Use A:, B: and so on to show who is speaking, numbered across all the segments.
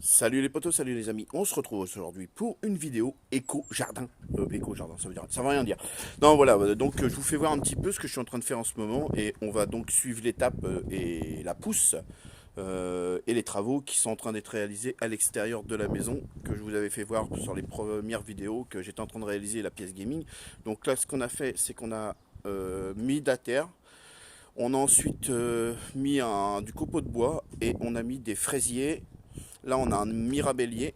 A: Salut les potos, salut les amis, on se retrouve aujourd'hui pour une vidéo éco-jardin. Éco-jardin, ça veut dire, ça veut rien dire. Non voilà, donc je vous fais voir un petit peu ce que je suis en train de faire en ce moment et on va donc suivre l'étape et la pousse et les travaux qui sont en train d'être réalisés à l'extérieur de la maison que je vous avais fait voir sur les premières vidéos que j'étais en train de réaliser la pièce gaming. Donc là ce qu'on a fait c'est qu'on a mis de la terre. On a ensuite mis du copeau de bois et on a mis des fraisiers. Là, on a un mirabellier.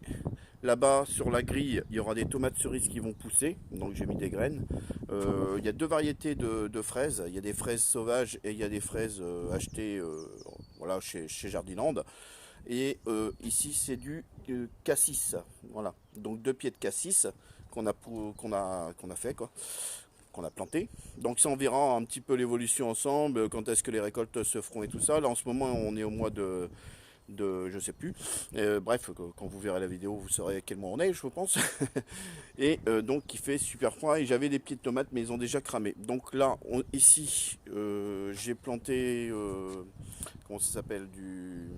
A: Là-bas, sur la grille, il y aura des tomates cerises qui vont pousser. Donc, j'ai mis des graines. Il y a deux variétés de fraises. Il y a des fraises sauvages et il y a des fraises achetées voilà, chez Jardiland. Et ici, c'est du cassis. Voilà. Donc, 2 pieds de cassis qu'on a fait, quoi. Qu'on a planté. Donc ça on verra un petit peu l'évolution ensemble, quand est-ce que les récoltes se feront et tout ça. Là en ce moment on est au mois de je sais plus. Bref, quand vous verrez la vidéo vous saurez à quel mois on est je pense. Et donc il fait super froid et j'avais des pieds de tomates mais ils ont déjà cramé. Donc là ici j'ai planté comment ça s'appelle du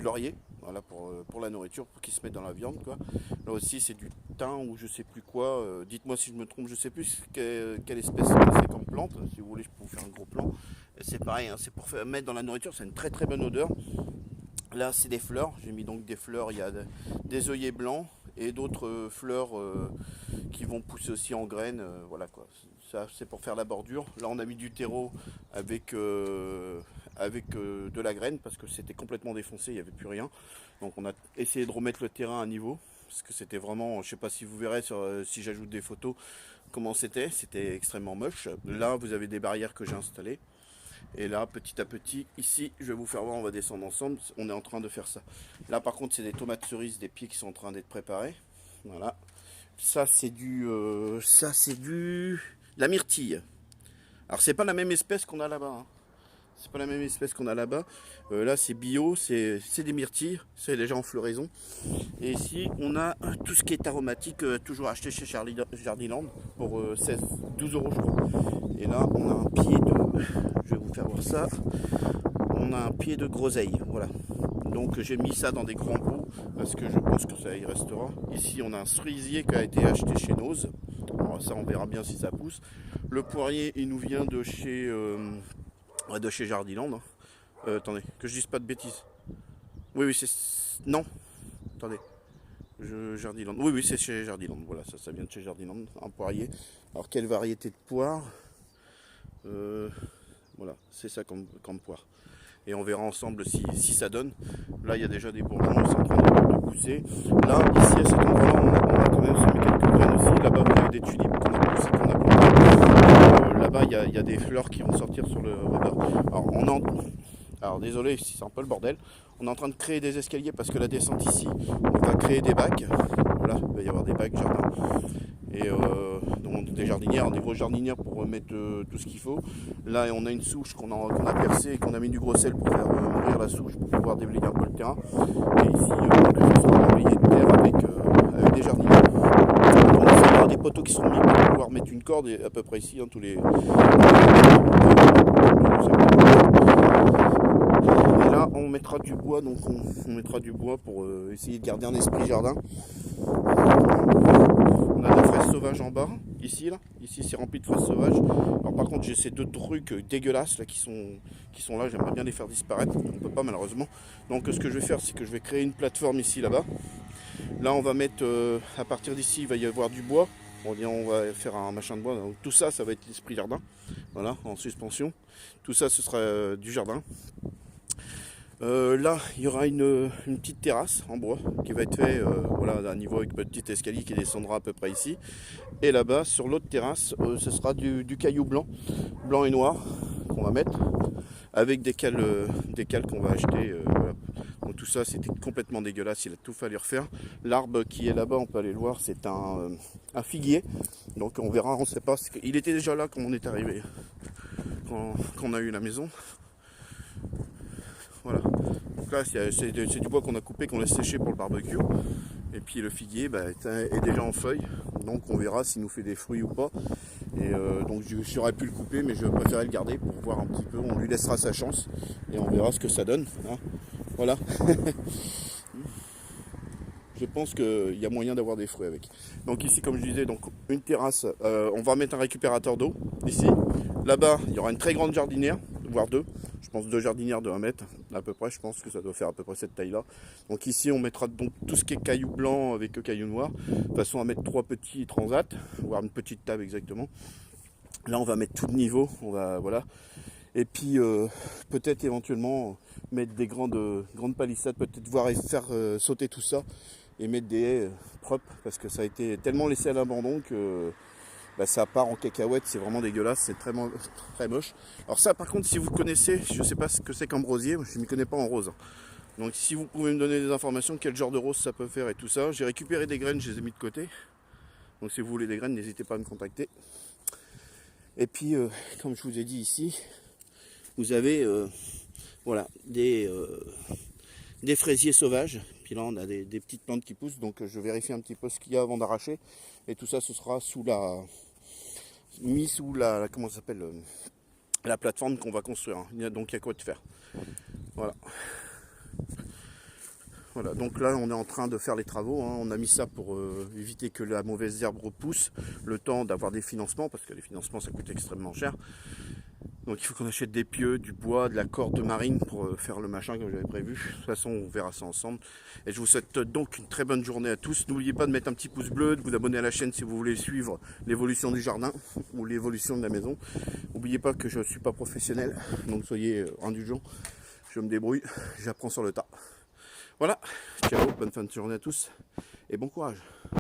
A: laurier. Voilà pour la nourriture, pour qu'ils se mettent dans la viande quoi. Là aussi c'est du thym ou je sais plus quoi. Dites-moi si je me trompe, je sais plus quelle espèce c'est comme plante. Si vous voulez je peux vous faire un gros plan. C'est pareil, hein, c'est pour mettre dans la nourriture, c'est une très très bonne odeur. Là c'est des fleurs, j'ai mis donc des fleurs, il y a des œillets blancs et d'autres fleurs qui vont pousser aussi en graines. Voilà quoi. Ça c'est pour faire la bordure. Là on a mis du terreau avec de la graine parce que c'était complètement défoncé, il n'y avait plus rien. Donc on a essayé de remettre le terrain à niveau parce que c'était vraiment, je sais pas si vous verrez si j'ajoute des photos comment c'était extrêmement moche. Là vous avez des barrières que j'ai installées et là petit à petit ici je vais vous faire voir, on va descendre ensemble, on est en train de faire ça. Là par contre c'est des tomates cerises, des pieds qui sont en train d'être préparés. Voilà, ça c'est la myrtille. Alors c'est pas la même espèce qu'on a là-bas, hein. C'est pas la même espèce qu'on a là-bas. Là, c'est bio, c'est des myrtilles, c'est déjà en floraison. Et ici, on a tout ce qui est aromatique, toujours acheté chez Jardiland pour 12 euros, je crois. Et là, on a un pied de. Je vais vous faire voir ça. On a un pied de groseille, voilà. Donc, j'ai mis ça dans des grands pots parce que je pense que ça y restera. Ici, on a un cerisier qui a été acheté chez Noz. Alors, ça, on verra bien si ça pousse. Le poirier, il nous vient de chez Jardiland. Attendez, que je dise pas de bêtises. Oui, oui, c'est. Non, attendez. Jardiland. Oui, oui, c'est chez Jardiland. Voilà, ça vient de chez Jardiland. Un poirier. Alors, quelle variété de poire Voilà, c'est ça comme poire. Et on verra ensemble si ça donne. Là, il y a déjà des bourgeons, c'est en train de pousser. Là, ici, à cet endroit-là, on a quand même semé quelques graines aussi. Là-bas, vous avez des tulipes qu'on a poussées, qu'on a plantées. Là-bas, il y a des fleurs qui vont sortir sur le rebord. Alors, désolé si c'est un peu le bordel. On est en train de créer des escaliers parce que la descente ici, on va créer des bacs. Voilà, il va y avoir des bacs jardin. Et donc des jardinières, des grosses jardinières pour mettre tout ce qu'il faut. Là, on a une souche qu'on a percée et qu'on a mis du gros sel pour faire mourir la souche pour pouvoir déblayer un peu le terrain. Et ici, ce sera un déblayé de terre avec des jardinières. On essaie d'avoir des poteaux qui sont mis pour pouvoir mettre une corde et à peu près ici, hein, tous les. Et là, on mettra du bois, donc on mettra du bois pour essayer de garder un esprit jardin. On a des fraises sauvages en bas, ici c'est rempli de fraises sauvages. Alors par contre j'ai ces deux trucs dégueulasses là qui sont là, j'aimerais bien les faire disparaître, on peut pas malheureusement. Donc ce que je vais faire c'est que je vais créer une plateforme ici là-bas. Là on va mettre, à partir d'ici il va y avoir du bois. On va faire un machin de bois, donc tout ça ça va être l'esprit jardin, voilà, en suspension. Tout ça ce sera du jardin. Là, il y aura une petite terrasse en bois qui va être fait voilà, à un niveau avec un petit escalier qui descendra à peu près ici. Et là-bas, sur l'autre terrasse, ce sera du caillou blanc et noir qu'on va mettre avec des cales qu'on va acheter. Voilà. Donc tout ça, c'était complètement dégueulasse, il a tout fallu refaire. L'arbre qui est là-bas, on peut aller le voir, c'est un figuier. Donc on verra, on ne sait pas. Il était déjà là quand on est arrivé, quand on a eu la maison. Voilà, donc là c'est du bois qu'on a coupé, qu'on laisse sécher pour le barbecue. Et puis le figuier est déjà en feuille, donc on verra s'il nous fait des fruits ou pas. Et donc j'aurais pu le couper, mais je préférais le garder pour voir un petit peu. On lui laissera sa chance et on verra ce que ça donne, hein. Voilà. je pense qu'il y a moyen d'avoir des fruits avec. Donc ici, comme je disais, donc une terrasse, on va mettre un récupérateur d'eau ici. Là-bas, il y aura une très grande jardinière, voire deux. Je pense 2 jardinières de 1 mètre à peu près. Je pense que ça doit faire à peu près cette taille-là. Donc ici, on mettra donc tout ce qui est cailloux blancs avec cailloux noirs, de façon à mettre 3 petits transats, voire une petite table exactement. Là, on va mettre tout de niveau. On va voilà. Et puis peut-être éventuellement mettre des grandes palissades, peut-être voir et faire sauter tout ça et mettre des haies propres, parce que ça a été tellement laissé à l'abandon que ça part en cacahuète, c'est vraiment dégueulasse, c'est très moche. Alors ça par contre, si vous connaissez, je ne sais pas ce que c'est qu'un rosier, je ne m'y connais pas en rose. Donc si vous pouvez me donner des informations, quel genre de rose ça peut faire et tout ça. J'ai récupéré des graines, je les ai mis de côté. Donc si vous voulez des graines, n'hésitez pas à me contacter. Et puis comme je vous ai dit ici, vous avez voilà, des fraisiers sauvages. Puis là on a des petites plantes qui poussent, donc je vérifie un petit peu ce qu'il y a avant d'arracher. Et tout ça, ce sera mis sous la comment ça s'appelle, la plateforme qu'on va construire. Donc il y a quoi de faire. Voilà. Voilà, donc là on est en train de faire les travaux, hein. On a mis ça pour éviter que la mauvaise herbe repousse, le temps d'avoir des financements, parce que les financements ça coûte extrêmement cher. Donc il faut qu'on achète des pieux, du bois, de la corde marine pour faire le machin comme j'avais prévu. De toute façon on verra ça ensemble. Et je vous souhaite donc une très bonne journée à tous. N'oubliez pas de mettre un petit pouce bleu, de vous abonner à la chaîne si vous voulez suivre l'évolution du jardin ou l'évolution de la maison. N'oubliez pas que je ne suis pas professionnel, donc soyez indulgents. Je me débrouille, j'apprends sur le tas. Voilà, ciao, bonne fin de journée à tous et bon courage.